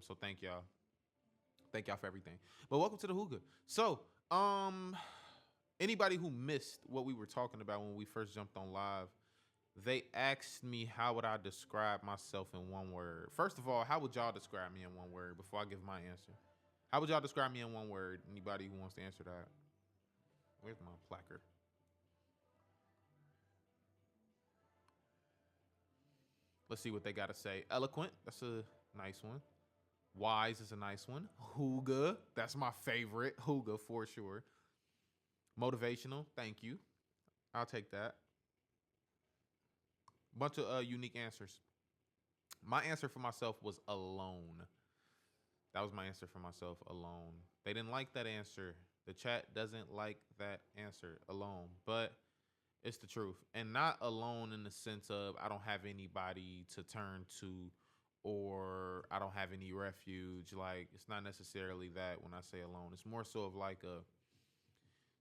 So thank y'all. Thank y'all for everything. But welcome to the Hooga. So, anybody who missed what we were talking about when we first jumped on live, they asked me how would I describe myself in one word. First of all, how would y'all describe me in one word before I give my answer? How would y'all describe me in one word? Anybody who wants to answer that? Where's my placard? Let's see what they got to say. Eloquent, that's a nice one. Wise is a nice one. Hooga, that's my favorite. Hooga for sure. Motivational, thank you. I'll take that. Bunch of unique answers. My answer for myself was alone. That was my answer for myself, alone. They didn't like that answer. The chat doesn't like that answer, alone. But it's the truth. And not alone in the sense of I don't have anybody to turn to or I don't have any refuge. Like, it's not necessarily that when I say alone. It's more so of like a,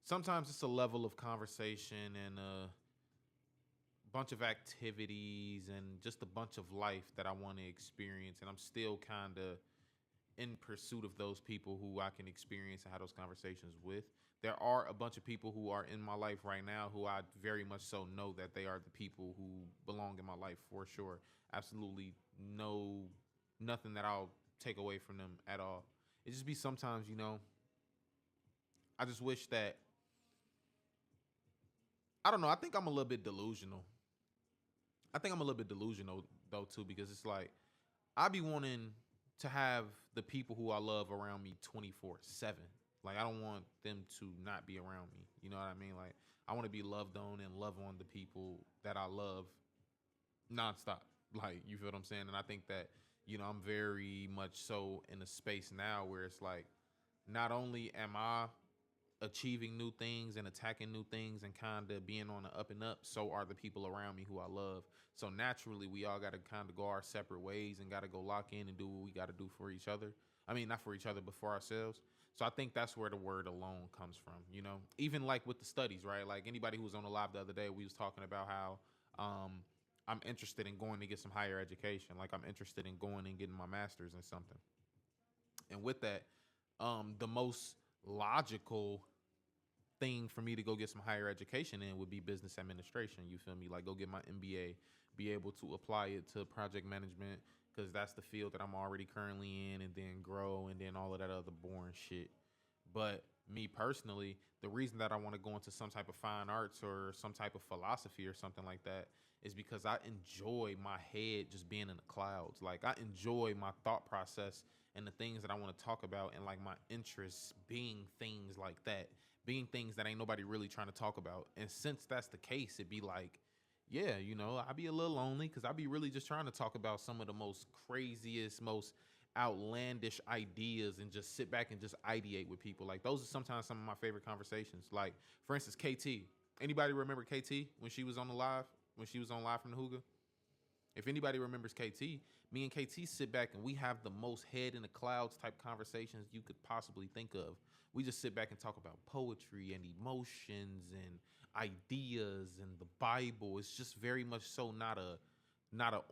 sometimes it's a level of conversation and a bunch of activities and just a bunch of life that I want to experience. And I'm still kind of in pursuit of those people who I can experience and have those conversations with. There are a bunch of people who are in my life right now who I very much so know that they are the people who belong in my life for sure. Absolutely nothing that I'll take away from them at all. It just be sometimes, I just wish that, I don't know, I think I'm a little bit delusional. I think I'm a little bit delusional though too, because it's like I be wanting to have the people who I love around me 24/7. Like I don't want them to not be around me. You know what I mean? Like I want to be loved on and love on the people that I love nonstop. Like you feel what I'm saying? And I think that, I'm very much so in a space now where it's like not only am I achieving new things and attacking new things and kind of being on the up and up, so are the people around me who I love. So naturally, we all got to kind of go our separate ways and got to go lock in and do what we got to do for each other. I mean, not for each other, but for ourselves. So I think that's where the word alone comes from, even like with the studies, right? Like anybody who was on the live the other day, we was talking about how I'm interested in going to get some higher education. Like I'm interested in going and getting my master's in something. And with that, the most logical thing for me to go get some higher education in would be business administration. You feel me? Like go get my MBA, be able to apply it to project management because that's the field that I'm already currently in, and then grow and then all of that other boring shit. But me personally, the reason that I want to go into some type of fine arts or some type of philosophy or something like that is because I enjoy my head just being in the clouds. Like I enjoy my thought process and the things that I want to talk about and like my interests being things like that, being things that ain't nobody really trying to talk about. And since that's the case, it'd be like, yeah, I'd be a little lonely because I'd be really just trying to talk about some of the most craziest, most outlandish ideas and just sit back and just ideate with people. Like those are sometimes some of my favorite conversations. Like for instance, KT. Anybody remember KT when she was on the live? When she was on live from the Hooga? If anybody remembers KT, me and KT sit back and we have the most head in the clouds type conversations you could possibly think of. We just sit back and talk about poetry and emotions and ideas and the Bible. It's just very much so not a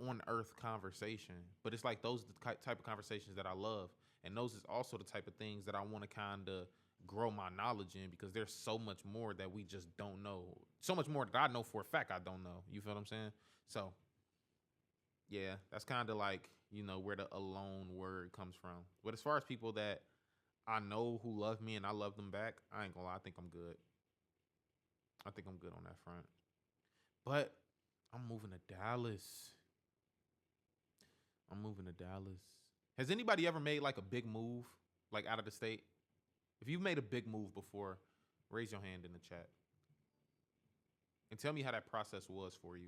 on earth conversation, but it's like those are the type of conversations that I love. And those is also the type of things that I want to kind of grow my knowledge in because there's so much more that we just don't know. So much more that I know for a fact I don't know. You feel what I'm saying? So yeah, that's kind of like, where the alone word comes from. But as far as people that I know who love me and I love them back, I ain't gonna lie, I think I'm good. I think I'm good on that front. But I'm moving to Dallas. I'm moving to Dallas. Has anybody ever made like a big move, like out of the state? If you've made a big move before, raise your hand in the chat and tell me how that process was for you.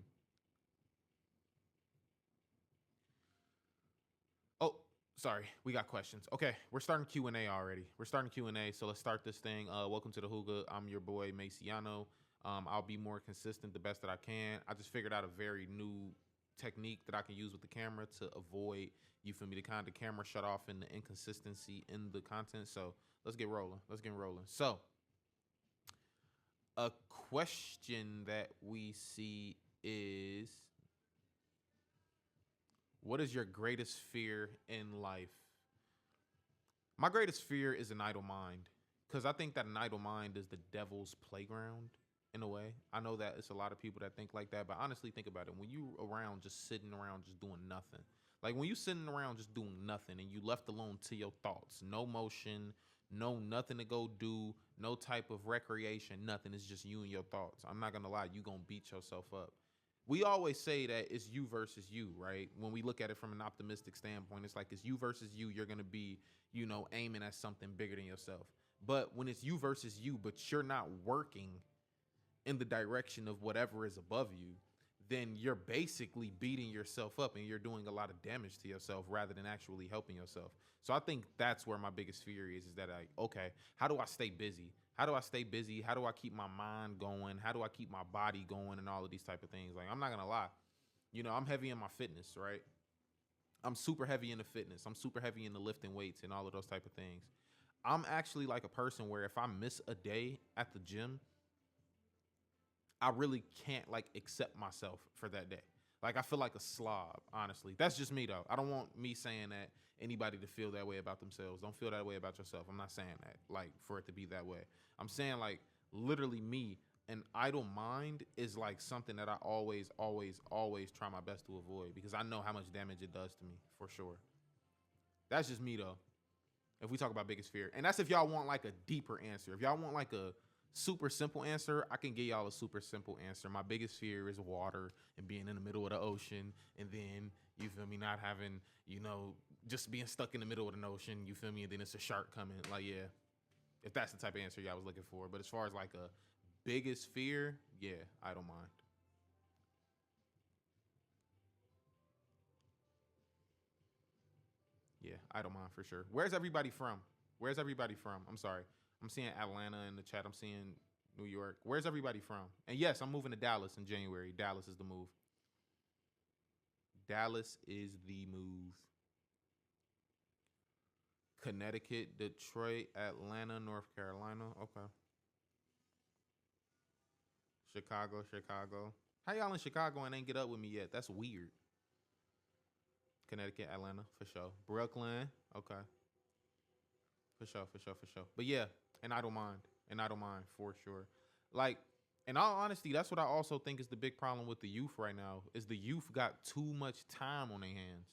Oh, sorry, we got questions. Okay, we're starting Q&A already. We're starting Q&A, so let's start this thing. Welcome to the Hooga. I'm your boy, Masionoo. I'll be more consistent the best that I can. I just figured out a very new technique that I can use with the camera to avoid, you feel me, the kind of camera shut off and the inconsistency in the content. So let's get rolling. Let's get rolling. So a question that we see is, what is your greatest fear in life? My greatest fear is an idle mind, because I think that an idle mind is the devil's playground in a way. I know that it's a lot of people that think like that, but honestly, think about it. When you around just sitting around just doing nothing, like when you sitting around just doing nothing and you left alone to your thoughts, no motion, no nothing to go do, no type of recreation, nothing. It's just you and your thoughts. I'm not gonna lie, you gonna beat yourself up. We always say that it's you versus you, right? When we look at it from an optimistic standpoint, it's like it's you versus you. You're gonna be, aiming at something bigger than yourself. But when it's you versus you, but you're not working in the direction of whatever is above you, then you're basically beating yourself up and you're doing a lot of damage to yourself rather than actually helping yourself. So I think that's where my biggest fear is that okay, how do I stay busy? How do I stay busy? How do I keep my mind going? How do I keep my body going and all of these type of things? Like, I'm not gonna lie, I'm heavy in my fitness, right? I'm super heavy into fitness. I'm super heavy into lifting weights and all of those type of things. I'm actually like a person where if I miss a day at the gym, I really can't like accept myself for that day. Like, I feel like a slob, honestly. That's just me though. I don't want me saying that anybody to feel that way about themselves. Don't feel that way about yourself. I'm not saying that like for it to be that way. I'm saying like literally me, an idle mind is like something that I always, always, always try my best to avoid because I know how much damage it does to me for sure. That's just me though. If we talk about biggest fear, and that's if y'all want like a deeper answer. If y'all want like a super simple answer, I can give y'all a super simple answer. My biggest fear is water and being in the middle of the ocean, and then you feel me, not having, just being stuck in the middle of the ocean, you feel me, and then it's a shark coming. Like, yeah, if that's the type of answer y'all was looking for. But as far as like a biggest fear, yeah, I don't mind. Yeah, I don't mind for sure. Where's everybody from? Where's everybody from? I'm sorry. I'm seeing Atlanta in the chat. I'm seeing New York. Where's everybody from? And yes, I'm moving to Dallas in January. Dallas is the move. Dallas is the move. Connecticut, Detroit, Atlanta, North Carolina. Okay. Chicago. How y'all in Chicago and ain't get up with me yet? That's weird. Connecticut, Atlanta, for sure. Brooklyn. Okay. For sure. But yeah, and I don't mind. And I don't mind for sure. Like, in all honesty, that's what I also think is the big problem with the youth right now, is the youth got too much time on their hands.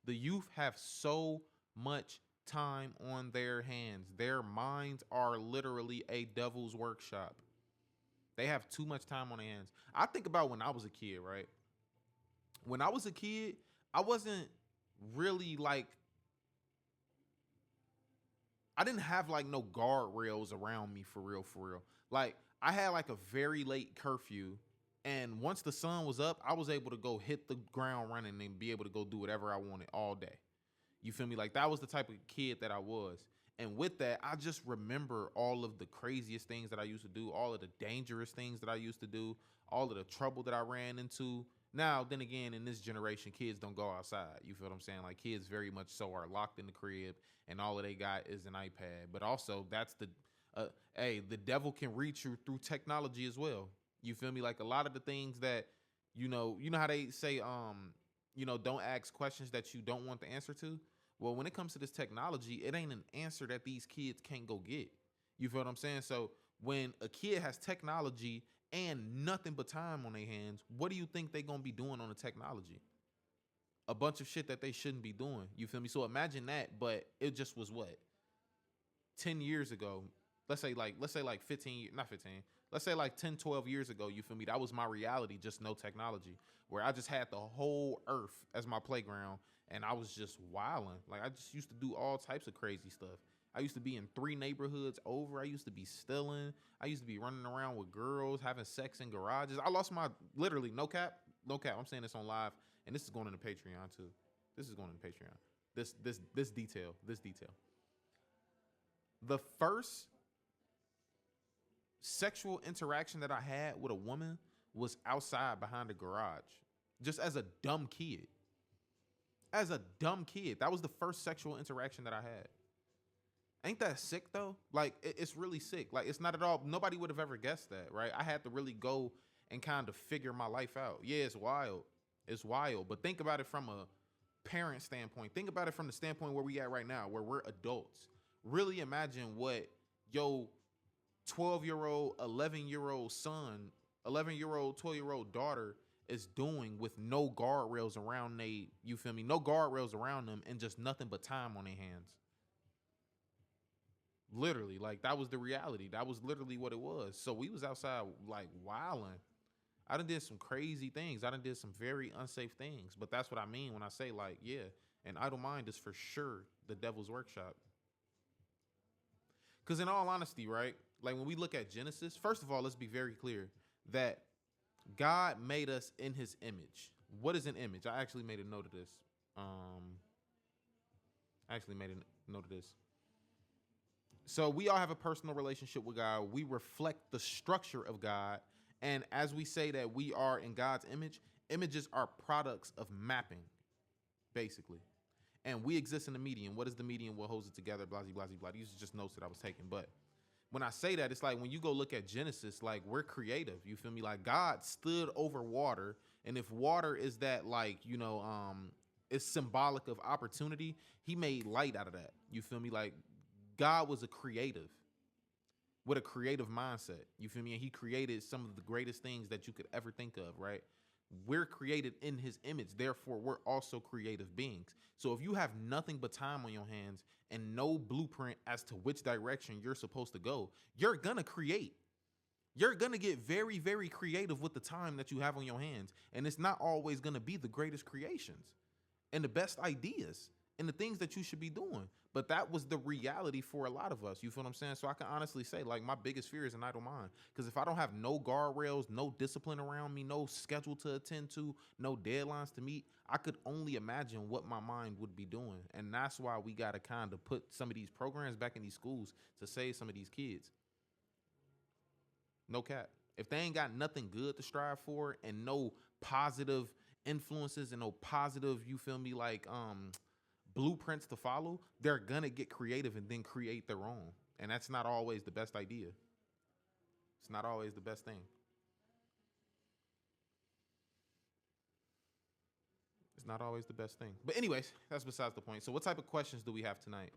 The youth have so much time on their hands. Their minds are literally a devil's workshop. They have too much time on their hands. I think about when I was a kid, right? When I was a kid, I wasn't really like, I didn't have like no guardrails around me for real, for real. Like, I had like a very late curfew, and once the sun was up, I was able to go hit the ground running and be able to go do whatever I wanted all day. You feel me? Like, that was the type of kid that I was. And with that, I just remember all of the craziest things that I used to do, all of the dangerous things that I used to do, all of the trouble that I ran into. Now, then again, in this generation, kids don't go outside. You feel what I'm saying? Like, kids very much so are locked in the crib, and all they got is an iPad. But also, that's hey, the devil can reach you through technology as well. You feel me? Like, a lot of the things that, you know how they say, don't ask questions that you don't want the answer to. Well, when it comes to this technology, it ain't an answer that these kids can't go get. You feel what I'm saying? So when a kid has technology and nothing but time on their hands, what do you think they're going to be doing on the technology? A bunch of shit that they shouldn't be doing. You feel me? So imagine that, but it just was what? 10 years ago. Let's say like 15, not 15. Let's say like 10, 12 years ago, you feel me? That was my reality, just no technology, where I just had the whole earth as my playground, and I was just wilding. Like, I just used to do all types of crazy stuff. I used to be in 3 neighborhoods over. I used to be stealing. I used to be running around with girls, having sex in garages. I lost my, literally, no cap. I'm saying this on live, and this is going into Patreon too. This is going into Patreon. This detail. The first sexual interaction that I had with a woman was outside behind a garage, just as a dumb kid. That was the first sexual interaction that I had. Ain't that sick though? Like, it's really sick. Like, it's not at all, nobody would have ever guessed that, right? I had to really go and kind of figure my life out. Yeah, it's wild. But think about it from parent standpoint. Think about it from the standpoint where we at right now, where we're adults. Really imagine what your 12-year-old, 11-year-old son, 11-year-old, 12-year-old daughter is doing with no guardrails around they, you feel me? No guardrails around them and just nothing but time on their hands. Literally, like that was the reality. That was literally what it was. So we was outside like wilding. I done did some crazy things. I done did some very unsafe things. But that's what I mean when I say like, yeah, an idle mind is for sure the devil's workshop. Because in all honesty, right? Like when we look at Genesis, first of all, let's be very clear that God made us in his image. What is an image? I actually made a note of this. So we all have a personal relationship with God. We reflect the structure of God. And as we say that we are in God's image, images are products of mapping, basically. And we exist in the medium. What is the medium? What holds it together? Blah, blah, blah, blah. These are just notes that I was taking. But when I say that, it's like when you go look at Genesis, like we're creative. You feel me? Like God stood over water. And if water is that like, it's symbolic of opportunity, he made light out of that. You feel me? Like God was a creative with a creative mindset. You feel me? And he created some of the greatest things that you could ever think of, right? We're created in his image. Therefore, we're also creative beings. So if you have nothing but time on your hands and no blueprint as to which direction you're supposed to go, you're going to create. You're going to get very, very creative with the time that you have on your hands. And it's not always going to be the greatest creations and the best ideas and the things that you should be doing. But that was the reality for a lot of us. You feel what I'm saying? So I can honestly say, like, my biggest fear is an idle mind. Because if I don't have no guardrails, no discipline around me, no schedule to attend to, no deadlines to meet, I could only imagine what my mind would be doing. And that's why we got to kind of put some of these programs back in these schools to save some of these kids. No cap. If they ain't got nothing good to strive for and no positive influences and no positive, you feel me, like, blueprints to follow, they're gonna get creative and then create their own. And that's not always the best idea. It's not always the best thing. It's not always the best thing. But anyways, that's besides the point. So what type of questions do we have tonight?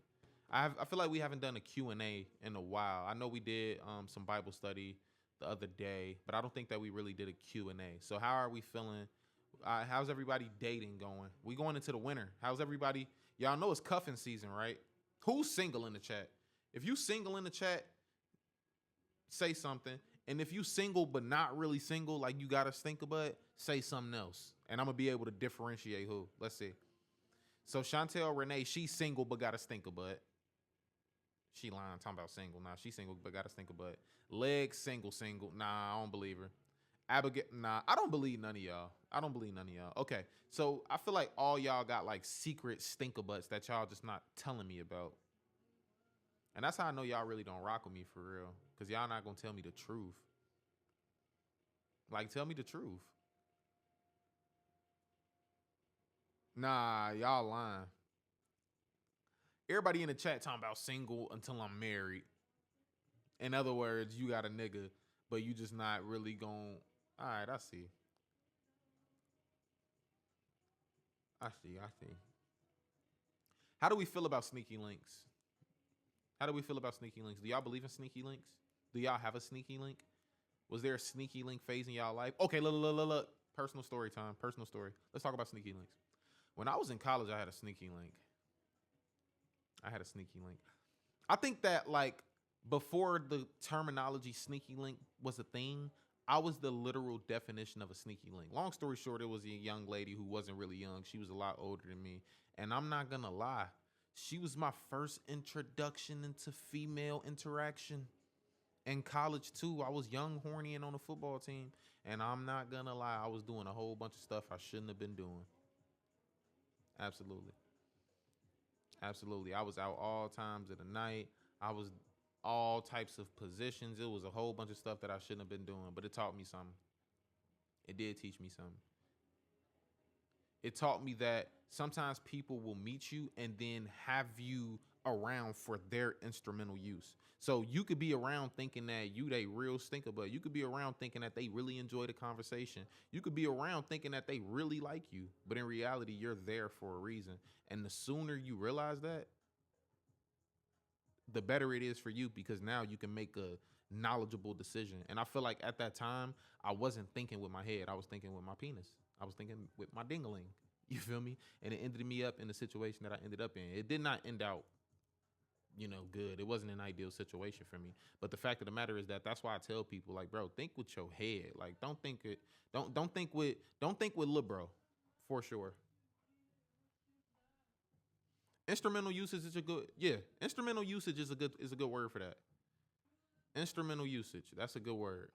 I feel like we haven't done a Q&A in a while. I know we did some Bible study the other day, but I don't think that we really did a Q&A. So how are we feeling? How's everybody dating going? We going into the winter. How's everybody? Y'all know it's cuffing season, right? Who's single in the chat? If you single in the chat, say something. And if you single but not really single, like you got a stinker butt, say something else. And I'm going to be able to differentiate who. Let's see. So Chantel Renee, she's single but got a stinker butt. She lying, talking about single. Nah, she's single but got a stinker butt. Legs, single. Nah, I don't believe her. Abigail, nah, I don't believe none of y'all. Okay, so I feel like all y'all got like secret stinker butts that y'all just not telling me about. And that's how I know y'all really don't rock with me for real. Because y'all not going to tell me the truth. Like, tell me the truth. Nah, y'all lying. Everybody in the chat talking about single until I'm married. In other words, you got a nigga, but you just not really going. All right, I see. How do we feel about sneaky links? Do y'all believe in sneaky links? Do y'all have a sneaky link? Was there a sneaky link phase in y'all life? Okay, look. Personal story time. Let's talk about sneaky links. When I was in college, I had a sneaky link. I think that, like, before the terminology sneaky link was a thing, I was the literal definition of a sneaky link. Long story short, it was a young lady who wasn't really young. She was a lot older than me. And I'm not going to lie. She was my first introduction into female interaction. In college, too, I was young, horny, and on the football team. And I'm not going to lie. I was doing a whole bunch of stuff I shouldn't have been doing. Absolutely. I was out all times of the night. I was all types of positions. It was a whole bunch of stuff that I shouldn't have been doing, but it taught me something. It did teach me something. It taught me that sometimes people will meet you and then have you around for their instrumental use. So you could be around thinking that you they real stinker, but you could be around thinking that they really enjoy the conversation. You could be around thinking that they really like you, but in reality, you're there for a reason. And the sooner you realize that, the better it is for you, because now you can make a knowledgeable decision. And I feel like at that time, I wasn't thinking with my head. I was thinking with my penis. I was thinking with my dingling. You feel me? And it ended me up in the situation that I ended up in. It did not end out, good. It wasn't an ideal situation for me. But the fact of the matter is that that's why I tell people, like, bro, think with your head. Like, don't think with lil' bro, for sure. Instrumental usage is a good, yeah. Instrumental usage is a good word for that. Instrumental usage, that's a good word.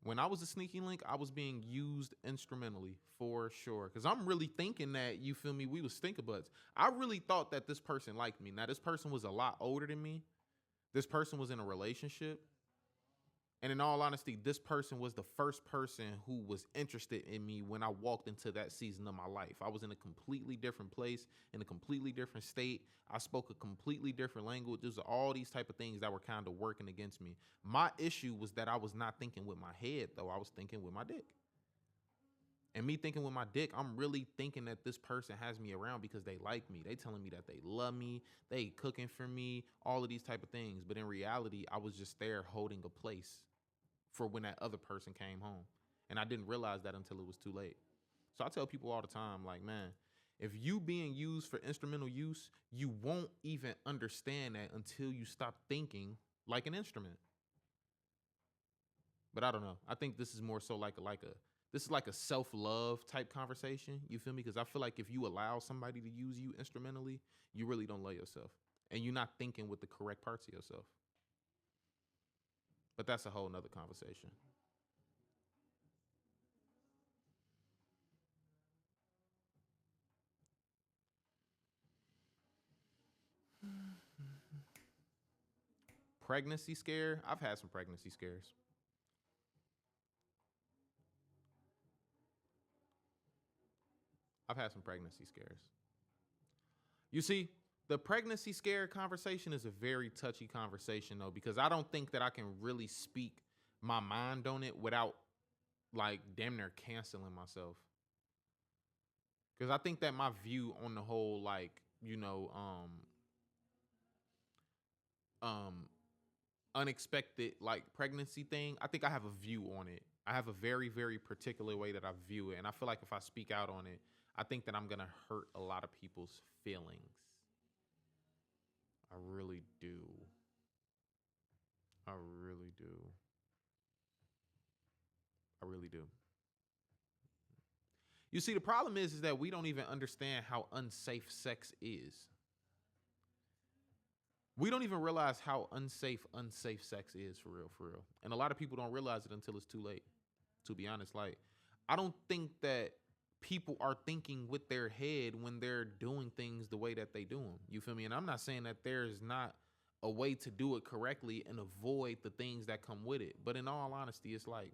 When I was a sneaky link, I was being used instrumentally for sure. Cause I'm really thinking that, you feel me, we was stinker butts. I really thought that this person liked me. Now this person was a lot older than me. This person was in a relationship. And in all honesty, this person was the first person who was interested in me when I walked into that season of my life. I was in a completely different place, in a completely different state. I spoke a completely different language. There's all these type of things that were kind of working against me. My issue was that I was not thinking with my head, though. I was thinking with my dick. And me thinking with my dick, I'm really thinking that this person has me around because they like me. They telling me that they love me. They cooking for me, all of these type of things. But in reality, I was just there holding a place for when that other person came home. And I didn't realize that until it was too late. So I tell people all the time, like, man, if you being used for instrumental use, you won't even understand that until you stop thinking like an instrument. But I don't know. I think this is more so this is like a self-love type conversation. You feel me? Because I feel like if you allow somebody to use you instrumentally, you really don't love yourself. And you're not thinking with the correct parts of yourself. But that's a whole nother conversation. Pregnancy scare. I've had some pregnancy scares. I've had some pregnancy scares. You see, the pregnancy scare conversation is a very touchy conversation, though, because I don't think that I can really speak my mind on it without, like, damn near canceling myself. Because I think that my view on the whole, like, um, unexpected, like, pregnancy thing, I think I have a view on it. I have a very, very particular way that I view it. And I feel like if I speak out on it, I think that I'm going to hurt a lot of people's feelings. I really do. I really do. I really do. You see, the problem is that we don't even understand how unsafe sex is. We don't even realize how unsafe sex is, for real, for real. And a lot of people don't realize it until it's too late, to be honest. Like, I don't think that people are thinking with their head when they're doing things the way that they do them. You feel me? And I'm not saying that there's not a way to do it correctly and avoid the things that come with it. But in all honesty, it's like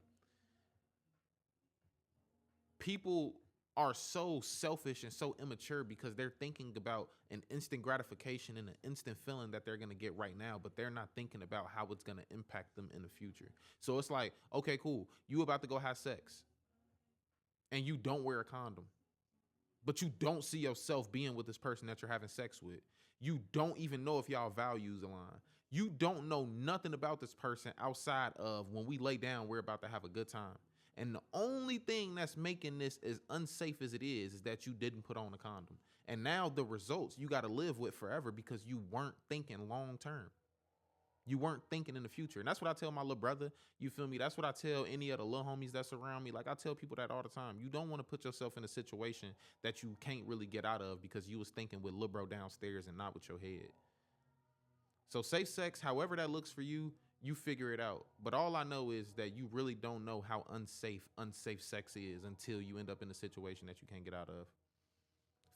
people are so selfish and so immature because they're thinking about an instant gratification and an instant feeling that they're going to get right now, but they're not thinking about how it's going to impact them in the future. So it's like, okay, cool. You about to go have sex and you don't wear a condom, but you don't see yourself being with this person that you're having sex with. You don't even know if y'all values align. You don't know nothing about this person outside of when we lay down, we're about to have a good time. And the only thing that's making this as unsafe as it is that you didn't put on a condom. And now the results you got to live with forever because you weren't thinking long term. You weren't thinking in the future. And that's what I tell my little brother. You feel me? That's what I tell any of the little homies that's around me. Like, I tell people that all the time. You don't want to put yourself in a situation that you can't really get out of because you was thinking with little bro downstairs and not with your head. So safe sex, however that looks for you, you figure it out. But all I know is that you really don't know how unsafe sex is until you end up in a situation that you can't get out of.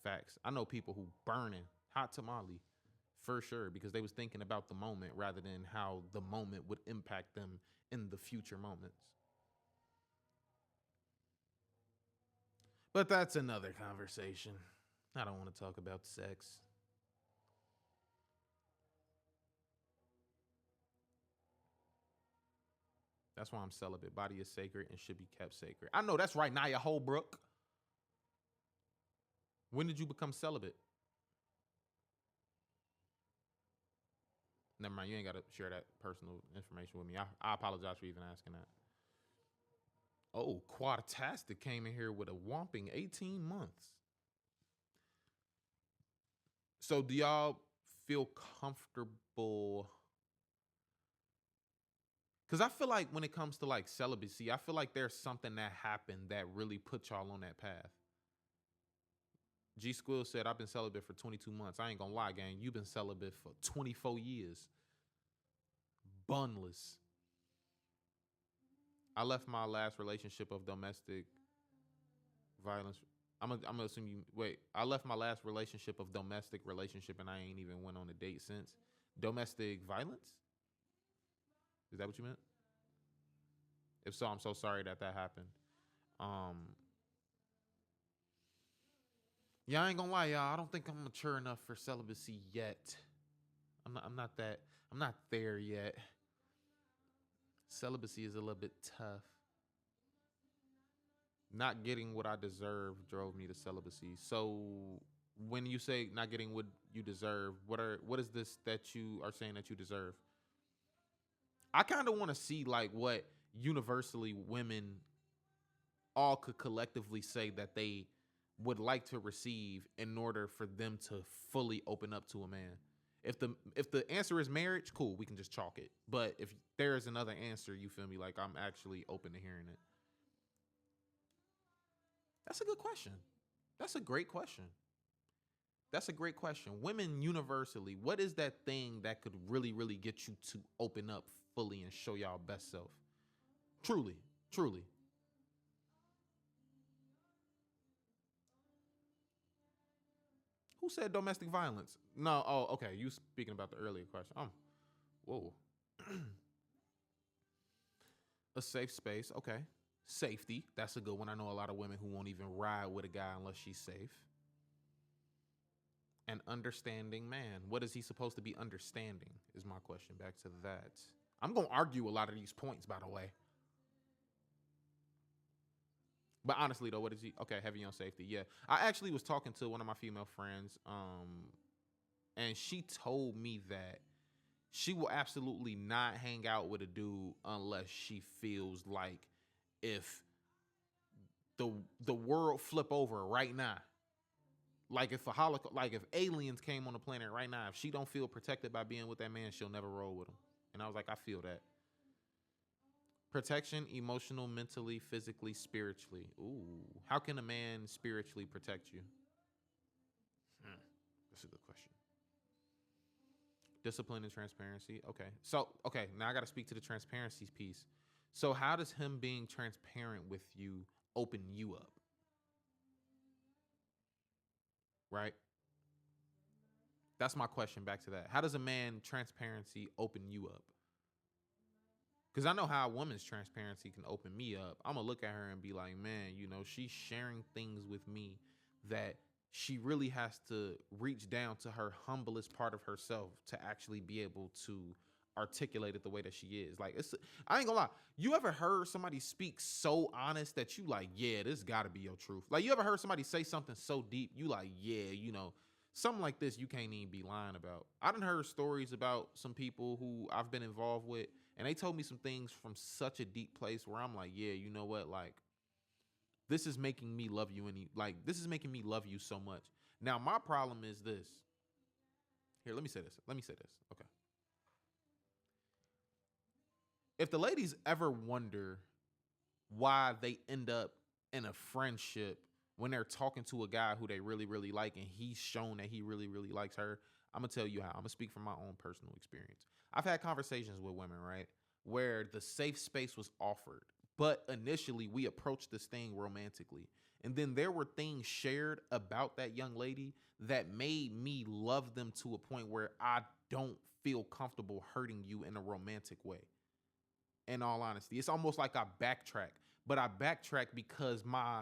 Facts. I know people who burning hot tamale for sure because they was thinking about the moment rather than how the moment would impact them in the future moments. But that's another conversation. I don't want to talk about sex. That's why I'm celibate. Body is sacred and should be kept sacred. I know that's right, Naya Holbrook. When did you become celibate? Never mind. You ain't got to share that personal information with me. I apologize for even asking that. Oh, Quadtastic came in here with a whopping 18 months. So do y'all feel comfortable? Because I feel like when it comes to like celibacy, I feel like there's something that happened that really put y'all on that path. G Squill said, I've been celibate for 22 months. I ain't gonna lie, gang. You've been celibate for 24 years. Bunless. I left my last relationship of domestic violence. I'm gonna assume you wait. I left my last relationship of domestic relationship and I ain't even went on a date since. Domestic violence? Is that what you meant? If so, I'm so sorry that happened. Yeah, I ain't gonna lie, y'all. I don't think I'm mature enough for celibacy yet. I'm not there yet. Celibacy is a little bit tough. Not getting what I deserve drove me to celibacy. So when you say not getting what you deserve, what is this that you are saying that you deserve? I kind of want to see like what universally women all could collectively say that they would like to receive in order for them to fully open up to a man. If the answer is marriage, cool, we can just chalk it. But if there is another answer, you feel me, like I'm actually open to hearing it. That's a good question. That's a great question. That's a great question. Women universally, what is that thing that could really, really get you to open up fully and show y'all best self? Truly, truly. Who said domestic violence? No. Oh, okay. You speaking about the earlier question. Whoa. A safe space. Okay. Safety. That's a good one. I know a lot of women who won't even ride with a guy unless she's safe. An understanding man. What is he supposed to be understanding? Is my question. Back to that. I'm going to argue a lot of these points, by the way. But honestly, though, what is he? Okay, heavy on safety. Yeah. I actually was talking to one of my female friends, and she told me that she will absolutely not hang out with a dude unless she feels like if the world flip over right now, like if a holocaust, like if aliens came on the planet right now, if she don't feel protected by being with that man, she'll never roll with him. And I was like, I feel that. Protection, emotional, mentally, physically, spiritually. Ooh, how can a man spiritually protect you? That's a good question. Discipline and transparency. Okay, now I got to speak to the transparency piece. So how does him being transparent with you open you up? Right? That's my question back to that. How does a man transparency open you up? Because I know how a woman's transparency can open me up. I'm going to look at her and be like, man, she's sharing things with me that she really has to reach down to her humblest part of herself to actually be able to articulate it the way that she is. Like, I ain't gonna lie. You ever heard somebody speak so honest that you like, yeah, this gotta be your truth? Like, you ever heard somebody say something so deep, you like, yeah, something like this you can't even be lying about. I done heard stories about some people who I've been involved with, and they told me some things from such a deep place where I'm like, yeah, you know what? Like, this is making me love you, this is making me love you so much. Now, my problem is this. Here, let me say this. Okay. If the ladies ever wonder why they end up in a friendship when they're talking to a guy who they really, really like and he's shown that he really, really likes her, I'm going to tell you how. I'm going to speak from my own personal experience. I've had conversations with women, right, where the safe space was offered. But initially, we approached this thing romantically. And then there were things shared about that young lady that made me love them to a point where I don't feel comfortable hurting you in a romantic way. In all honesty, it's almost like I backtrack. But I backtrack because my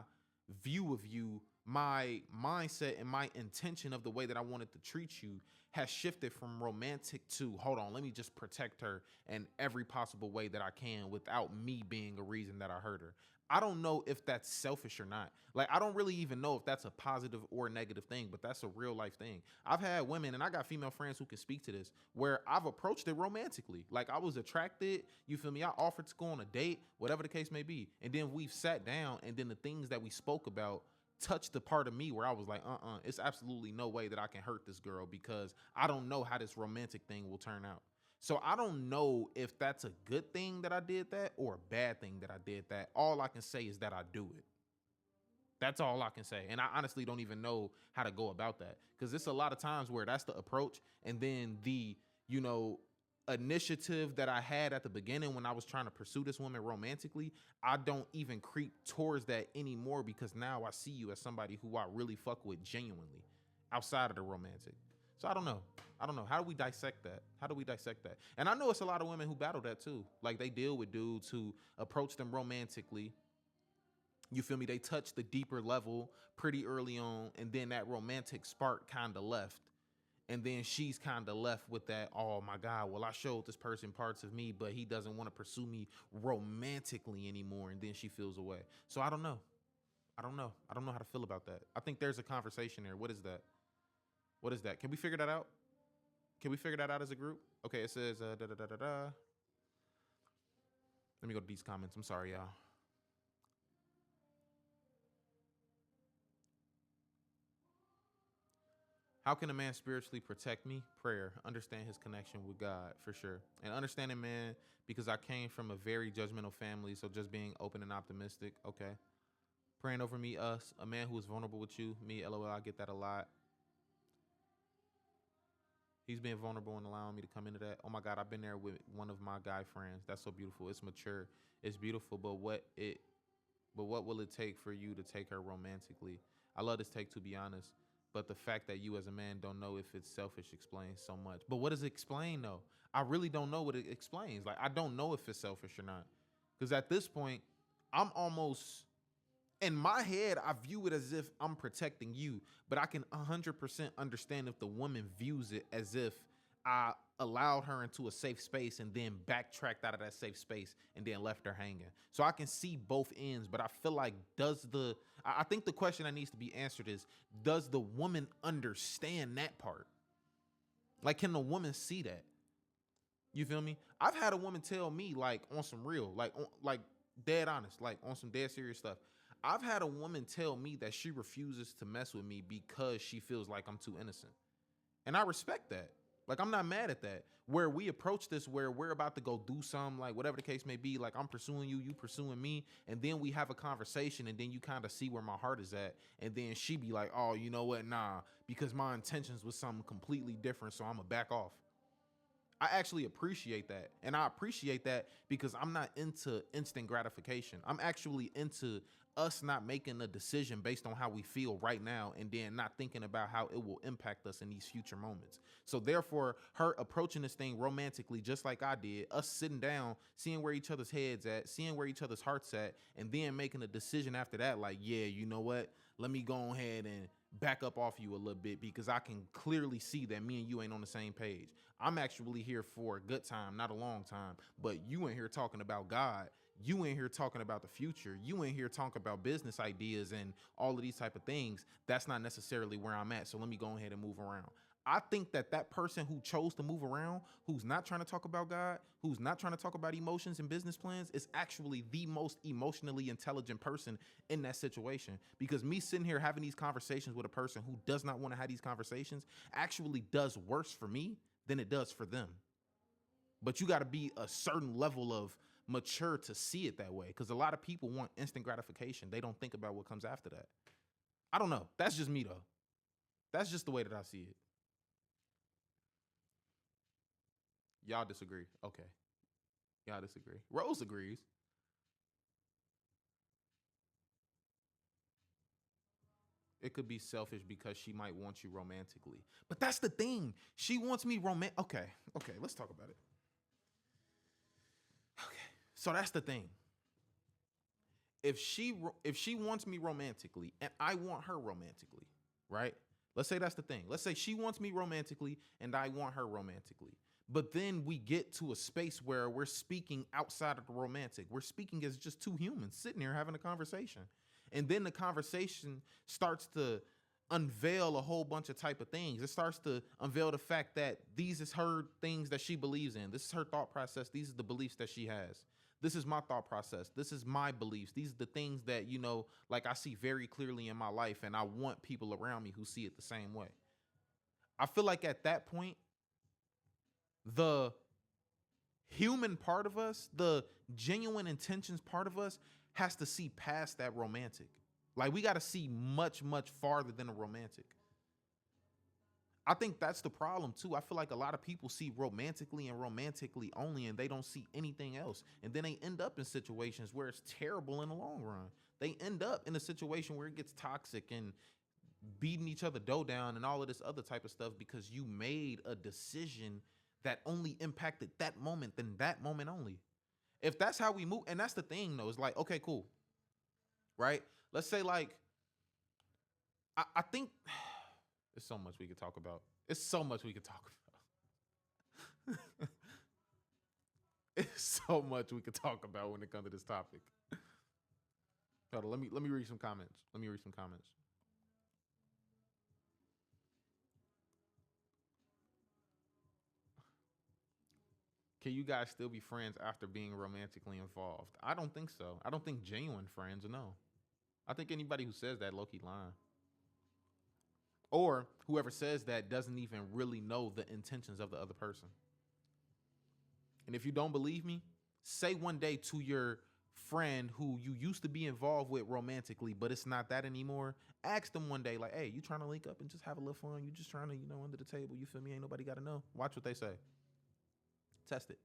view of you my mindset and my intention of the way that I wanted to treat you has shifted from romantic to, hold on, let me just protect her in every possible way that I can without me being a reason that I hurt her. I don't know if that's selfish or not. Like, I don't really even know if that's a positive or negative thing, but that's a real life thing. I've had women, and I got female friends who can speak to this, where I've approached it romantically. Like, I was attracted, you feel me? I offered to go on a date, whatever the case may be. And then we've sat down, and then the things that we spoke about touched the part of me where I was like, it's absolutely no way that I can hurt this girl because I don't know how this romantic thing will turn out. So I don't know if that's a good thing that I did that or a bad thing that I did that. All I can say is that I do it. That's all I can say. And I honestly don't even know how to go about that because it's a lot of times where that's the approach. And then the, initiative that I had at the beginning when I was trying to pursue this woman romantically, I don't even creep towards that anymore because now I see you as somebody who I really fuck with genuinely outside of the romantic. So I don't know. How do we dissect that? And I know it's a lot of women who battle that too. Like they deal with dudes who approach them romantically. You feel me? They touch the deeper level pretty early on, and then that romantic spark kind of left. And then she's kind of left with that, oh my God, well, I showed this person parts of me, but he doesn't want to pursue me romantically anymore. And then she feels away. So I don't know. I don't know how to feel about that. I think there's a conversation there. What is that? Can we figure that out? As a group? Okay, it says, Let me go to these comments. I'm sorry, y'all. How can a man spiritually protect me? Prayer. Understand his connection with God, for sure. And understanding, man, because I came from a very judgmental family, so just being open and optimistic. Okay. Praying over me, us, a man who is vulnerable with you. Me, LOL, I get that a lot. He's being vulnerable and allowing me to come into that. Oh my God, I've been there with one of my guy friends. That's so beautiful. It's mature. It's beautiful, but what will it take for you to take her romantically? I love this take, to be honest. But the fact that you as a man don't know if it's selfish explains so much. But what does it explain though? I really don't know what it explains. Like, I don't know if it's selfish or not. Because at this point, I'm almost, in my head, I view it as if I'm protecting you. But I can 100% understand if the woman views it as if I allowed her into a safe space and then backtracked out of that safe space and then left her hanging. So I can see both ends, but I feel like I think the question that needs to be answered is, does the woman understand that part? Like, can the woman see that? You feel me? I've had a woman tell me, like, on some real, like dead honest, like on some dead serious stuff. I've had a woman tell me that she refuses to mess with me because she feels like I'm too innocent. And I respect that. Like, I'm not mad at that. Where we approach this, where we're about to go do something, like whatever the case may be, like I'm pursuing you, you pursuing me, and then we have a conversation, and then you kind of see where my heart is at, and then she be like, oh, you know what, nah, because my intentions was something completely different, so I'm gonna back off. I actually appreciate that. And I appreciate that because I'm not into instant gratification. I'm actually into us not making a decision based on how we feel right now and then not thinking about how it will impact us in these future moments. So therefore, her approaching this thing romantically, just like I did, us sitting down, seeing where each other's heads at, seeing where each other's hearts at, and then making a decision after that, like, yeah, you know what? Let me go ahead and back up off you a little bit because I can clearly see that me and you ain't on the same page. I'm actually here for a good time, not a long time, but you ain't here talking about God. You ain't here talking about the future. You ain't here talking about business ideas and all of these type of things. That's not necessarily where I'm at. So let me go ahead and move around. I think that person who chose to move around, who's not trying to talk about God, who's not trying to talk about emotions and business plans, is actually the most emotionally intelligent person in that situation. Because me sitting here having these conversations with a person who does not want to have these conversations actually does worse for me than it does for them. But you got to be a certain level of mature to see it that way, because a lot of people want instant gratification. They don't think about what comes after that. I don't know. That's just me, though. That's just the way that I see it. Y'all disagree. Okay. Y'all disagree. Rose agrees. It could be selfish because she might want you romantically. But that's the thing. She wants me Okay, let's talk about it. Okay. So that's the thing. if she wants me romantically and I want her romantically, right? Let's say that's the thing. Let's say she wants me romantically and I want her romantically. But then we get to a space where we're speaking outside of the romantic. We're speaking as just two humans sitting here having a conversation. And then the conversation starts to unveil a whole bunch of type of things. It starts to unveil the fact that these is her things that she believes in. This is her thought process. These are the beliefs that she has. This is my thought process. This is my beliefs. These are the things that, you know, like I see very clearly in my life, and I want people around me who see it the same way. I feel like at that point, the human part of us, the genuine intentions part of us, has to see past that romantic. Like, we got to see much, much farther than a romantic. I think that's the problem too. I feel like a lot of people see romantically and romantically only, and they don't see anything else. And then they end up in situations where it's terrible in the long run. They end up in a situation where it gets toxic and beating each other dough down and all of this other type of stuff because you made a decision that only impacted that moment, then that moment only. If that's how we move, and that's the thing though, it's like, okay, cool. Right? Let's say like, I think there's so much we could talk about. It's so much we could talk about. It's so much we could talk about when it comes to this topic. Hold on, let me read some comments. Can you guys still be friends after being romantically involved? I don't think so. I don't think genuine friends, no. I think anybody who says that low-key lying. Or whoever says that doesn't even really know the intentions of the other person. And if you don't believe me, say one day to your friend who you used to be involved with romantically, but it's not that anymore. Ask them one day, like, hey, you trying to link up and just have a little fun? You just trying to, under the table, you feel me? Ain't nobody got to know. Watch what they say. Test it.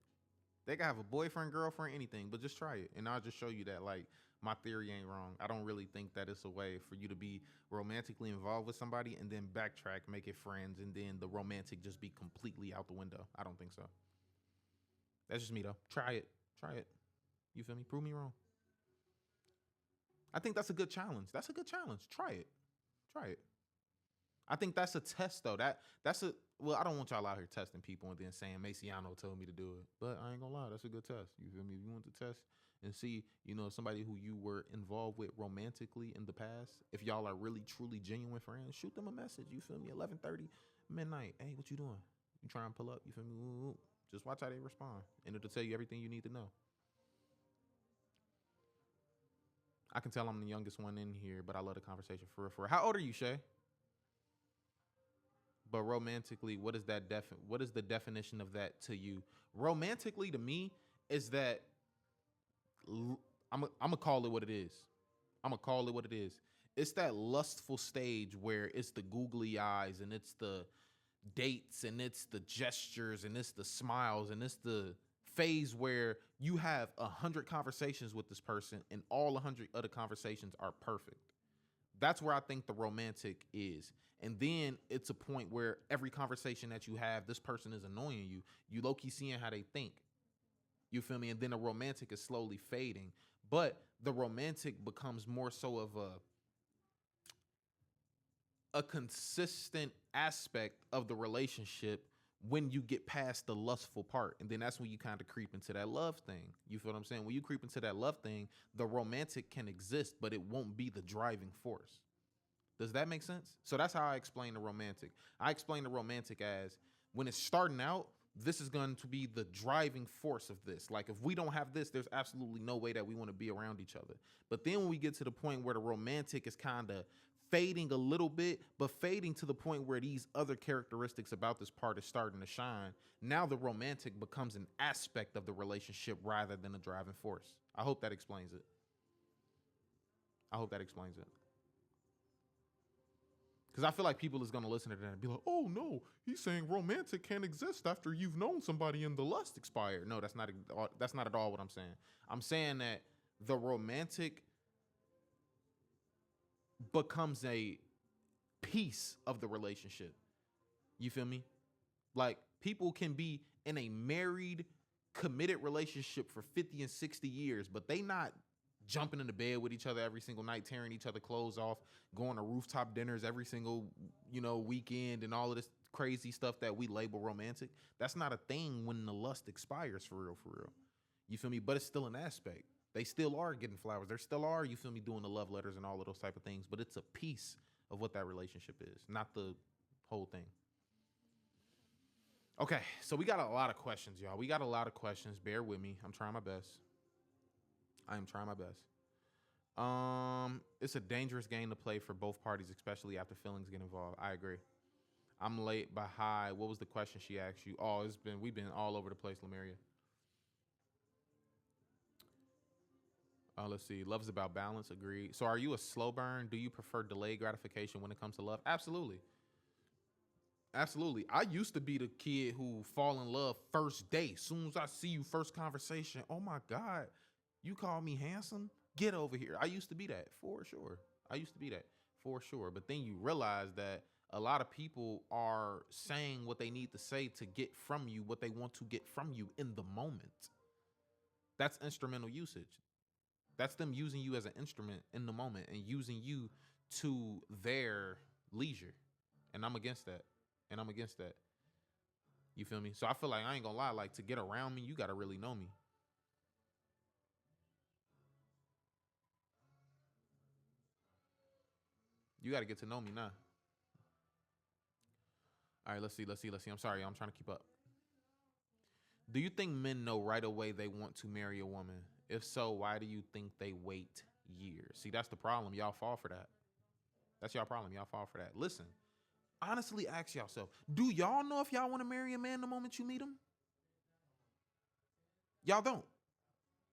They can have a boyfriend, girlfriend, anything, but just try it. And I'll just show you that, like, my theory ain't wrong. I don't really think that it's a way for you to be romantically involved with somebody and then backtrack, make it friends, and then the romantic just be completely out the window. I don't think so. That's just me, though. Try it. You feel me? Prove me wrong. I think that's a good challenge. Try it. I think that's a test, though. Well, I don't want y'all out here testing people and then saying Masionoo told me to do it. But I ain't gonna lie, that's a good test. You feel me? If you want to test and see, somebody who you were involved with romantically in the past, if y'all are really, truly genuine friends, shoot them a message. You feel me? 11:30, midnight. Hey, what you doing? You trying to pull up? You feel me? Ooh. Just watch how they respond, and it'll tell you everything you need to know. I can tell I'm the youngest one in here, but I love the conversation for real. How old are you, Shay? But romantically, what is the definition of that to you? Romantically to me is that I'm gonna call it what it is. It's that lustful stage where it's the googly eyes and it's the dates and it's the gestures and it's the smiles and it's the phase where you have 100 conversations with this person and all 100 other conversations are perfect. That's where I think the romantic is. And then it's a point where every conversation that you have, this person is annoying you. You low-key seeing how they think. You feel me? And then the romantic is slowly fading. But the romantic becomes more so of a consistent aspect of the relationship when you get past the lustful part. And then that's when you kind of creep into that love thing. You feel what I'm saying? When you creep into that love thing, the romantic can exist, but it won't be the driving force. Does that make sense? So that's how I explain the romantic. I explain the romantic as when it's starting out, this is going to be the driving force of this. Like, if we don't have this, there's absolutely no way that we want to be around each other. But then when we get to the point where the romantic is kind of fading a little bit, but fading to the point where these other characteristics about this part is starting to shine, now the romantic becomes an aspect of the relationship rather than a driving force. I hope that explains it. Because I feel like people is going to listen to that and be like, oh, no, he's saying romantic can't exist after you've known somebody and the lust expired. No, that's not at all what I'm saying. I'm saying that the romantic becomes a piece of the relationship. You feel me? Like, people can be in a married, committed relationship for 50 and 60 years, but they not jumping in the bed with each other every single night, tearing each other clothes off, going to rooftop dinners every single, weekend, and all of this crazy stuff that we label romantic. That's not a thing when the lust expires, for real, for real. You feel me? But it's still an aspect. They still are getting flowers. There still are, you feel me, doing the love letters and all of those type of things. But it's a piece of what that relationship is, not the whole thing. Okay, so we got a lot of questions, y'all. We got a lot of questions. Bear with me. I'm trying my best. I am trying my best. It's a dangerous game to play for both parties, especially after feelings get involved. I agree. I'm late by high. What was the question she asked you? Oh, we've been all over the place, Lemuria. Let's see. Love is about balance. Agreed. So are you a slow burn? Do you prefer delayed gratification when it comes to love? Absolutely. Absolutely. I used to be the kid who fall in love first day. Soon as I see you, first conversation. Oh my God, you call me handsome? Get over here. I used to be that for sure. But then you realize that a lot of people are saying what they need to say to get from you what they want to get from you in the moment. That's instrumental usage. That's them using you as an instrument in the moment and using you to their leisure. And I'm against that. You feel me? So I feel like, I ain't gonna lie, like, to get around me, you gotta really know me. You gotta get to know me now. All right, let's see. I'm sorry, I'm trying to keep up. Do you think men know right away they want to marry a woman? If so, why do you think they wait years? See, that's the problem. Y'all fall for that. That's y'all problem. Y'all fall for that. Listen, honestly ask yourself, do y'all know if y'all want to marry a man the moment you meet him? Y'all don't.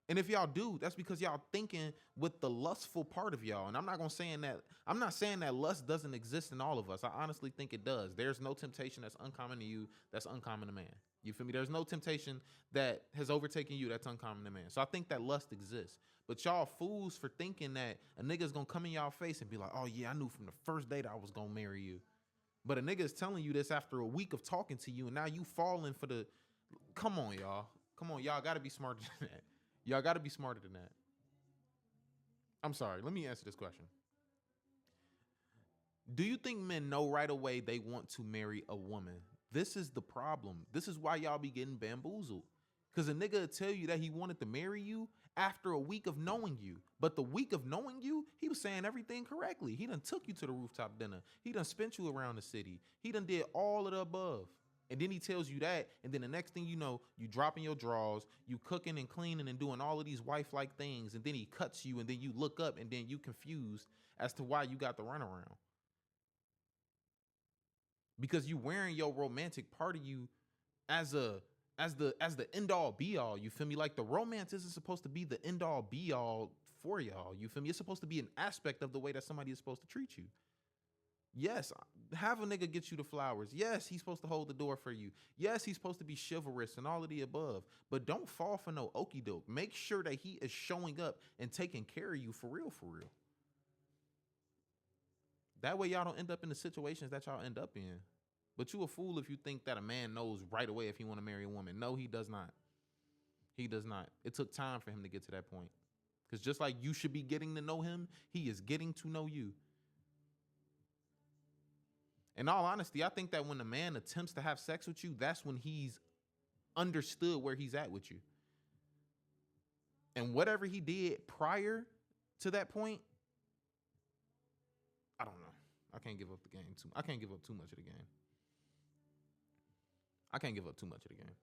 And if y'all do, that's because y'all thinking with the lustful part of y'all. And I'm not saying that lust doesn't exist in all of us. I honestly think it does. There's no temptation that's uncommon to you that's uncommon to man. You feel me? There's no temptation that has overtaken you that's uncommon to man. So I think that lust exists. But y'all fools for thinking that a nigga's gonna come in y'all face and be like, oh yeah, I knew from the first date I was gonna marry you. But a nigga is telling you this after a week of talking to you, and now you falling for the... Come on, y'all. Y'all gotta be smarter than that. Y'all gotta be smarter than that. I'm sorry. Let me answer this question. Do you think men know right away they want to marry a woman? This is the problem. This is why y'all be getting bamboozled. Because a nigga will tell you that he wanted to marry you after a week of knowing you. But the week of knowing you, he was saying everything correctly. He done took you to the rooftop dinner. He done spent you around the city. He done did all of the above. And then he tells you that, and then the next thing you know, you dropping your drawers, you cooking and cleaning and doing all of these wife-like things, and then he cuts you, and then you look up, and then you confused as to why you got the runaround. Because you wearing your romantic part of you as the end all be all. You feel me? Like, the romance isn't supposed to be the end all be all for y'all. You feel me? It's supposed to be an aspect of the way that somebody is supposed to treat you. Yes, have a nigga get you the flowers. Yes, he's supposed to hold the door for you. Yes, he's supposed to be chivalrous and all of the above. But don't fall for no okie doke. Make sure that he is showing up and taking care of you for real, for real. That way y'all don't end up in the situations that y'all end up in. But you a fool if you think that a man knows right away if he want to marry a woman. No, he does not. He does not. It took time for him to get to that point. Because just like you should be getting to know him, he is getting to know you. In all honesty, I think that when a man attempts to have sex with you, that's when he's understood where he's at with you. And whatever he did prior to that point, I don't know. I can't give up the game too. I can't give up too much of the game. I can't give up too much of the game.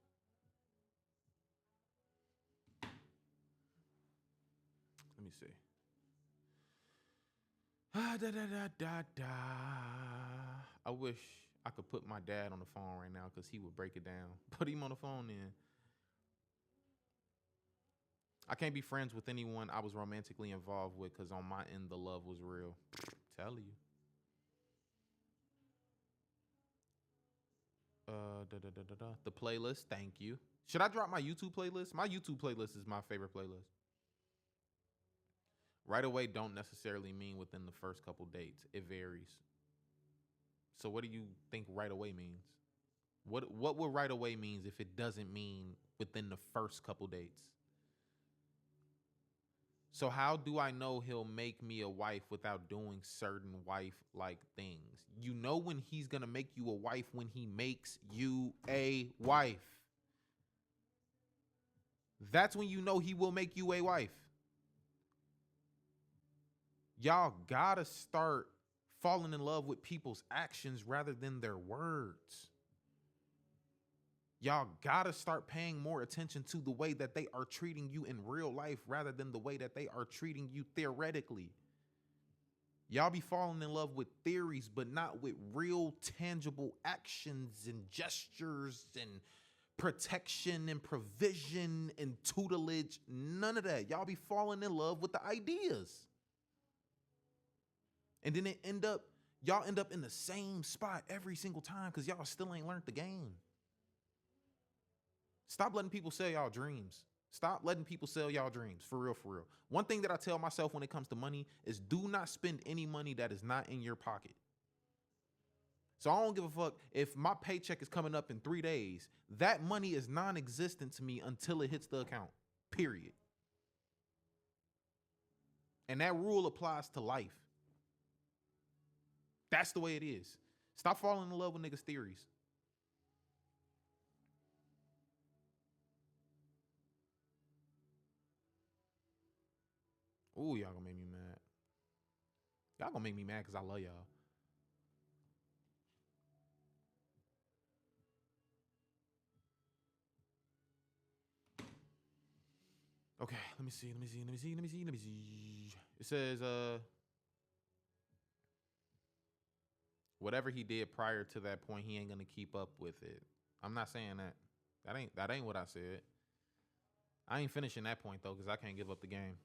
Let me see. I wish I could put my dad on the phone right now because he would break it down. Put him on the phone then. I can't be friends with anyone I was romantically involved with because on my end, the love was real. Tell you. The playlist, thank you. Should I drop my YouTube playlist? My YouTube playlist is my favorite playlist. Right away don't necessarily mean within the first couple dates. It varies. So what do you think right away means? What would right away means if it doesn't mean within the first couple dates? So how do I know he'll make me a wife without doing certain wife-like things? You know when he's going to make you a wife when he makes you a wife. That's when you know he will make you a wife. Y'all gotta start falling in love with people's actions rather than their words. Y'all gotta start paying more attention to the way that they are treating you in real life rather than the way that they are treating you theoretically. Y'all be falling in love with theories, but not with real tangible actions and gestures and protection and provision and tutelage. None of that. Y'all be falling in love with the ideas. And then y'all end up in the same spot every single time because y'all still ain't learned the game. Stop letting people sell y'all dreams. Stop letting people sell y'all dreams. For real, for real. One thing that I tell myself when it comes to money is do not spend any money that is not in your pocket. So I don't give a fuck if my paycheck is coming up in 3 days. That money is non-existent to me until it hits the account. Period. And that rule applies to life. That's the way it is. Stop falling in love with niggas' theories. Ooh, y'all gonna make me mad. Y'all gonna make me mad because I love y'all. Okay, let me see. It says, whatever he did prior to that point, he ain't gonna keep up with it. I'm not saying that. That ain't what I said. I ain't finishing that point though, because I can't give up the game.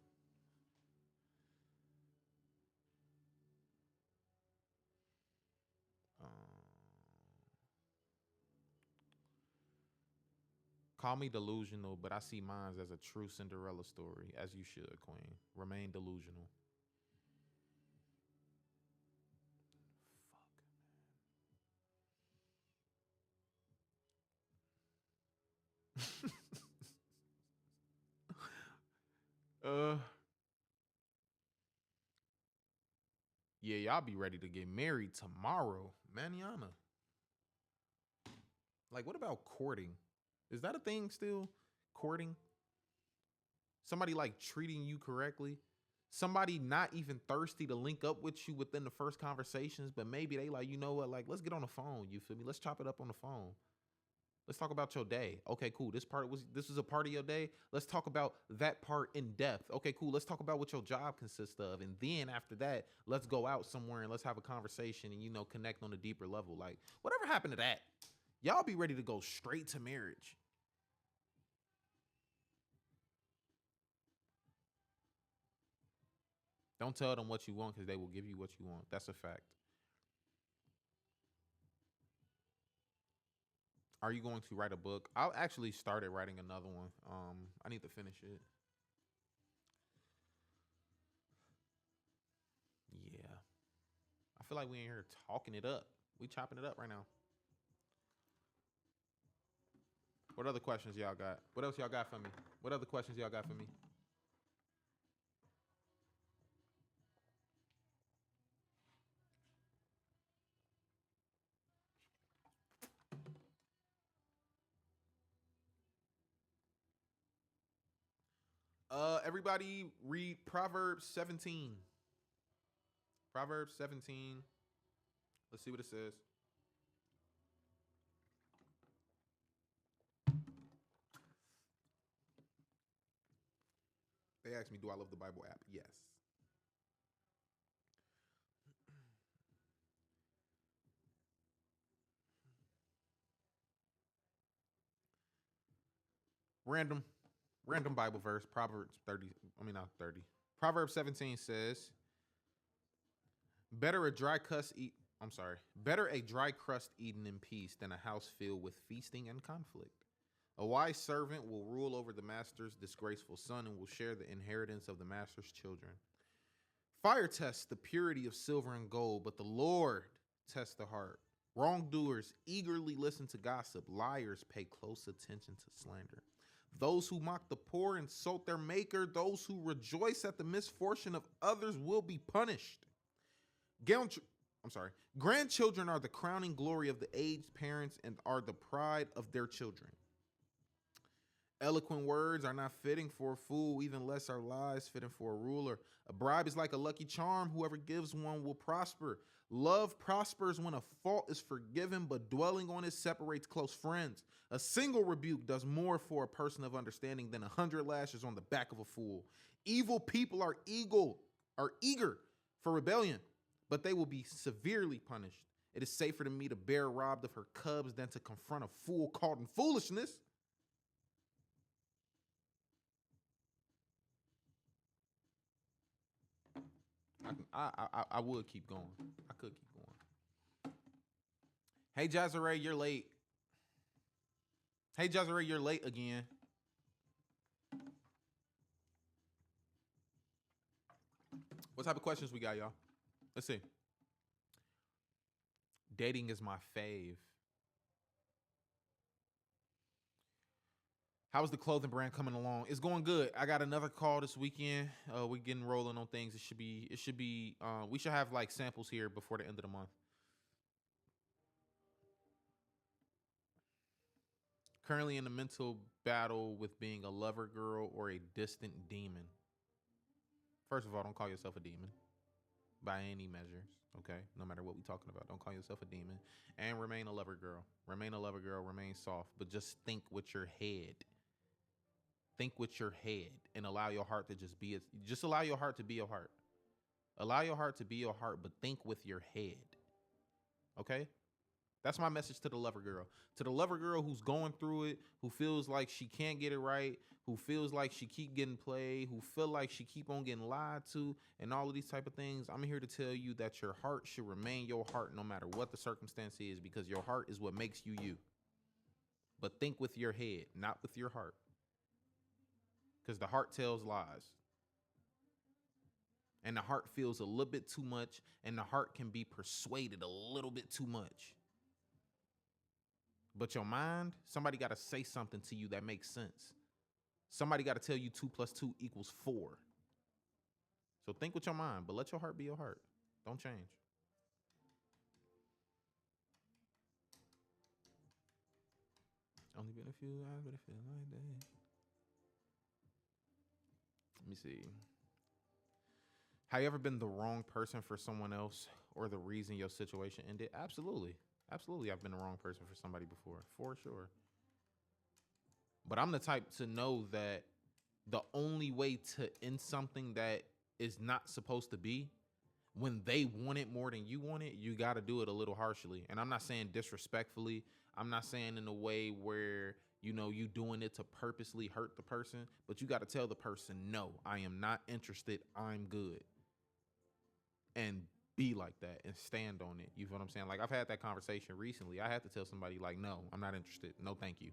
Call me delusional, but I see mine as a true Cinderella story, as you should, Queen. Remain delusional. Fuck. Yeah, y'all be ready to get married tomorrow, Masionoo. Like, what about courting? Is that a thing still? Courting? Somebody like treating you correctly? Somebody not even thirsty to link up with you within the first conversations, but maybe they like, you know what? Like, let's get on the phone. You feel me? Let's chop it up on the phone. Let's talk about your day. Okay, cool. This was a part of your day. Let's talk about that part in depth. Okay, cool. Let's talk about what your job consists of. And then after that, let's go out somewhere and let's have a conversation and, you know, connect on a deeper level. Like, whatever happened to that? Y'all be ready to go straight to marriage. Don't tell them what you want because they will give you what you want. That's a fact. Are you going to write a book? I'll actually started writing another one. I need to finish it. Yeah. I feel like we in here talking it up. We chopping it up right now. What other questions y'all got? What else y'all got for me? What other questions y'all got for me? Everybody read Proverbs 17. Proverbs 17. Let's see what it says. They asked me, do I love the Bible app? Yes. Random Bible verse. Proverbs 30. I mean, not 30. Proverbs 17 says, better a dry crust eat. I'm sorry. Better a dry crust eaten in peace than a house filled with feasting and conflict. A wise servant will rule over the master's disgraceful son and will share the inheritance of the master's children. Fire tests the purity of silver and gold, but the Lord tests the heart. Wrongdoers eagerly listen to gossip. Liars pay close attention to slander. Those who mock the poor insult their maker. Those who rejoice at the misfortune of others will be punished. Grandchildren are the crowning glory of the aged parents and are the pride of their children. Eloquent words are not fitting for a fool, even less are lies fitting for a ruler. A bribe is like a lucky charm. Whoever gives one will prosper. Love prospers when a fault is forgiven, but dwelling on it separates close friends. A single rebuke does more for a person of understanding than 100 lashes on the back of a fool. Evil people are eager for rebellion, but they will be severely punished. It is safer to meet a bear robbed of her cubs than to confront a fool caught in foolishness. I would keep going. I could keep going. Hey, Jazzaray, you're late. Hey, Jazzaray, you're late again. What type of questions we got, y'all? Let's see. Dating is my fave. How's the clothing brand coming along? It's going good. I got another call this weekend. We're getting rolling on things. We should have like samples here before the end of the month. Currently in a mental battle with being a lover girl or a distant demon. First of all, don't call yourself a demon by any measures, okay? No matter what we're talking about, don't call yourself a demon. And remain a lover girl. Remain a lover girl, remain soft, but just think with your head. Think with your head and allow your heart to just allow your heart to be your heart. Allow your heart to be your heart, but think with your head. Okay? That's my message to the lover girl. To the lover girl who's going through it, who feels like she can't get it right, who feels like she keep getting played, who feel like she keep on getting lied to, and all of these type of things. I'm here to tell you that your heart should remain your heart no matter what the circumstance is, because your heart is what makes you you. But think with your head, not with your heart. Because the heart tells lies. And the heart feels a little bit too much, and the heart can be persuaded a little bit too much. But your mind, somebody got to say something to you that makes sense. Somebody got to tell you 2 + 2 = 4. So think with your mind, but let your heart be your heart. Don't change. Only been a few hours, but it feels like that. Let me see. Have you ever been the wrong person for someone else or the reason your situation ended? Absolutely. Absolutely, I've been the wrong person for somebody before, for sure. But I'm the type to know that the only way to end something that is not supposed to be, when they want it more than you want it, you got to do it a little harshly. And I'm not saying disrespectfully. I'm not saying in a way where, you doing it to purposely hurt the person, but you got to tell the person, no, I am not interested. I'm good. And be like that and stand on it. You feel what I'm saying? Like, I've had that conversation recently. I had to tell somebody, like, no, I'm not interested. No, thank you.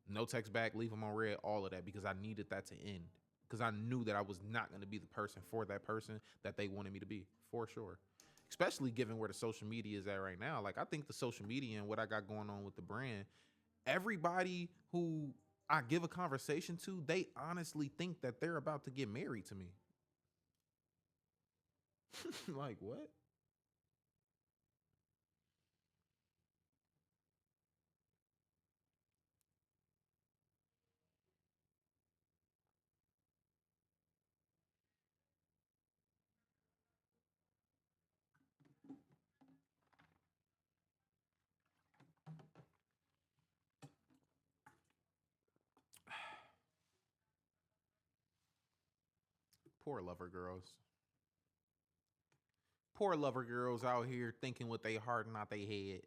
No text back, leave them on red, all of that, because I needed that to end. Because I knew that I was not going to be the person for that person that they wanted me to be, for sure. Especially given where the social media is at right now. Like, I think the social media and what I got going on with the brand, everybody who I give a conversation to, they honestly think that they're about to get married to me. Like, what? Poor lover girls. Poor lover girls out here thinking with their heart, not their head.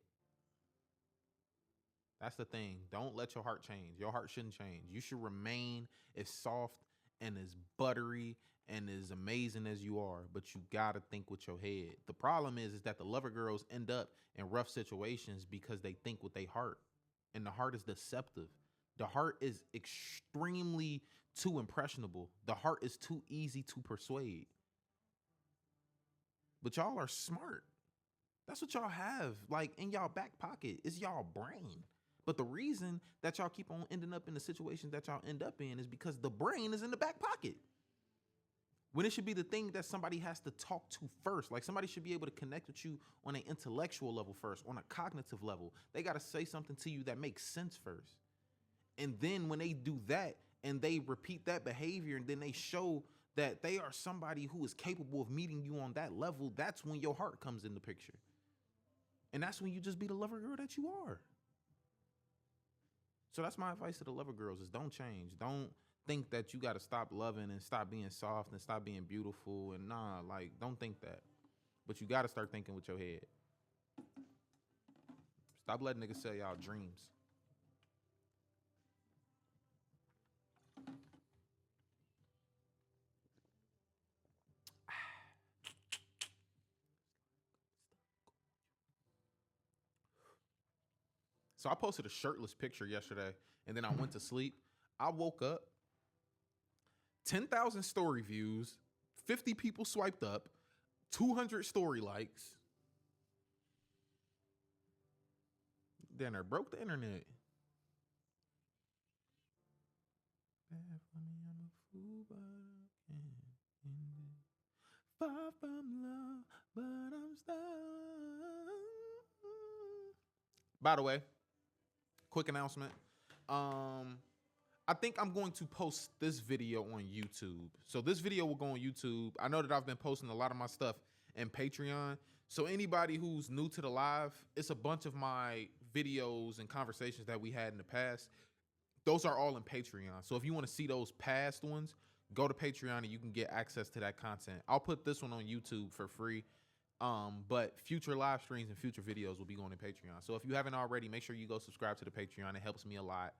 That's the thing. Don't let your heart change. Your heart shouldn't change. You should remain as soft and as buttery and as amazing as you are, but you gotta think with your head. The problem is that the lover girls end up in rough situations because they think with their heart, and the heart is deceptive. The heart is extremely too impressionable. The heart is too easy to persuade. But y'all are smart. That's what y'all have, like, in y'all back pocket. It's y'all brain. But the reason that y'all keep on ending up in the situations that y'all end up in is because the brain is in the back pocket. When it should be the thing that somebody has to talk to first. Like somebody should be able to connect with you on an intellectual level first, on a cognitive level. They got to say something to you that makes sense first. And then when they do that and they repeat that behavior and then they show that they are somebody who is capable of meeting you on that level, that's when your heart comes in the picture. And that's when you just be the lover girl that you are. So that's my advice to the lover girls is don't change. Don't think that you got to stop loving and stop being soft and stop being beautiful. And nah, like, don't think that. But you got to start thinking with your head. Stop letting niggas sell y'all dreams. So I posted a shirtless picture yesterday and then I went to sleep. I woke up, 10,000 story views, 50 people swiped up, 200 story likes. Then I broke the internet. Bad for me, I'm a fool, but I can't end it. Far from love, but I'm stuck. By the way, quick announcement. I think I'm going to post this video on YouTube. So this video will go on YouTube. I know that I've been posting a lot of my stuff in Patreon. So anybody who's new to the live, it's a bunch of my videos and conversations that we had in the past. Those are all in Patreon. So if you want to see those past ones, go to Patreon and you can get access to that content. I'll put this one on YouTube for free. But future live streams and future videos will be going to Patreon. So if you haven't already, make sure you go subscribe to the Patreon. It helps me a lot.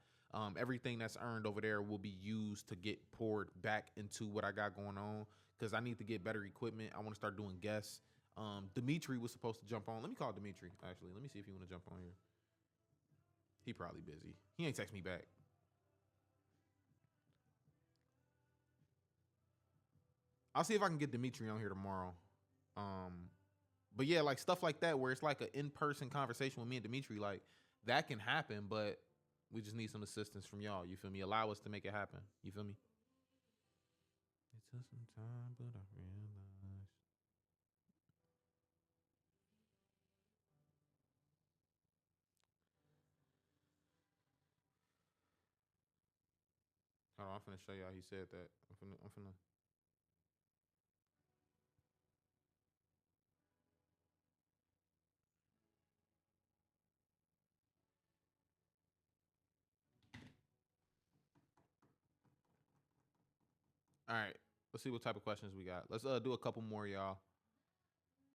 Everything that's earned over there will be used to get poured back into what I got going on because I need to get better equipment. I want to start doing guests. Dimitri was supposed to jump on. Let me call Dimitri, actually. Let me see if he want to jump on here. He probably busy. He ain't text me back. I'll see if I can get Dimitri on here tomorrow. But yeah, like stuff like that where it's like an in-person conversation with me and Dimitri, like that can happen, but we just need some assistance from y'all. You feel me? Allow us to make it happen. You feel me? It took some time, but I realized. Hold on, I'm finna show y'all he said that. I'm finna. All right. Let's see what type of questions we got. Let's do a couple more, y'all.